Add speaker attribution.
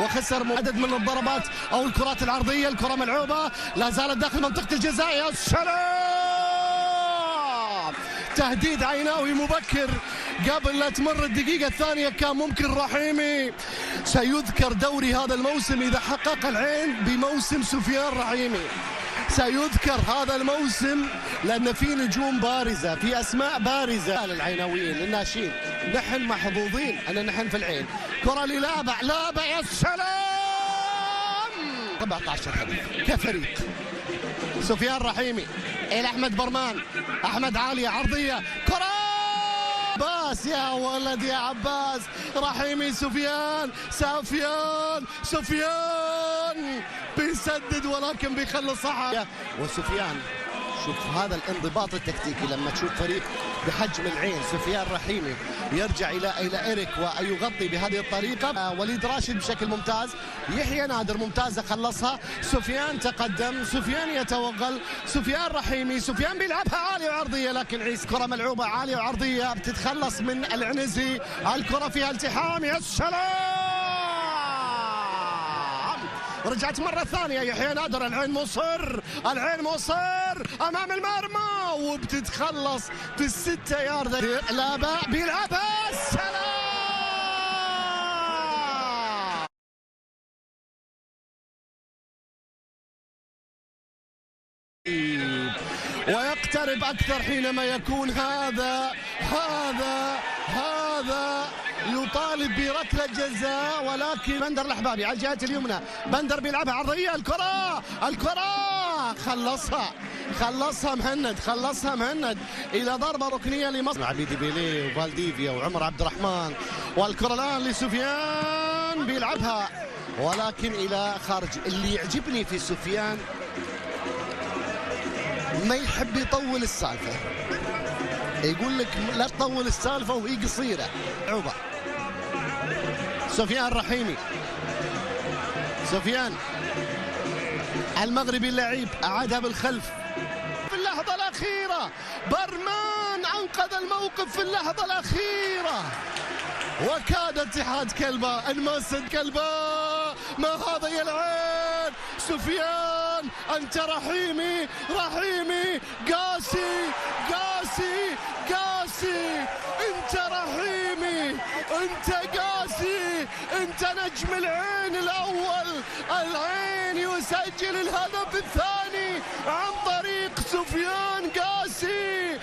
Speaker 1: وخسر عدد من الضربات أو الكرات العرضية. الكرة ملعوبة لا زالت داخل منطقة الجزاء. يا سلام، تهديد عيناوي مبكر قبل لا تمر الدقيقة الثانية. كان ممكن رحيمي سيذكر دوري هذا الموسم إذا حقق العين بموسم سفيان رحيمي. سيذكر هذا الموسم لأن في نجوم بارزة، في أسماء بارزة للعيناويين للناشئين. نحن محظوظين أن نحن في العين. كرة للابع، لابع يا سلام، 14 هدف كفريق. سفيان رحيمي إلى أحمد برمان، أحمد عالية عرضية، كرة عباس، يا ولد يا عباس. رحيمي سفيان بيسدد ولكن بيخلص صح. وسفيان شوف هذا الانضباط التكتيكي لما تشوف فريق بحجم العين. سفيان رحيمي يرجع الى إيريك ويغطي بهذه الطريقه. وليد راشد بشكل ممتاز، يحيى نادر ممتازه خلصها. سفيان تقدم، سفيان يتوغل، سفيان رحيمي، سفيان بيلعبها عاليه وعرضيه لكن عيسى. كره ملعوبه عاليه وعرضيه بتتخلص من العنزي. الكره فيها التحام، يا سلام، رجعت مرة ثانية. يحيى نادر، العين مصر أمام المرمى وبتتخلص في ال6 يارد. لابا بيلعبها، السلام، ويقترب أكثر حينما يكون هذا يطالب بركلة جزاء. ولكن بندر الأحبابي على الجهة اليمنى، بندر بيلعبها عرضية. الكرة خلصها مهند إلى ضربة ركنية لمصر. عبيدي بيليه وفالديفيا وعمر عبد الرحمن، والكرة الآن لسفيان بيلعبها ولكن إلى خارج. اللي يعجبني في سفيان ما يحب يطول السالفة، يقول لك لا تطول السالفة وهي قصيرة. عوبة سفيان رحيمي، سفيان المغربي اللعيب أعادها بالخلف في اللحظة الأخيرة. برمان أنقذ الموقف في اللحظة الأخيرة وكاد اتحاد كلبة انمسد كلبة. ما هذا يا العين؟ سفيان أنت رحيمي قاسي أنت رحيمي، أنت قاسي، أنت نجم العين الأول. العين يسجل الهدف الثاني عن طريق سفيان قاسي.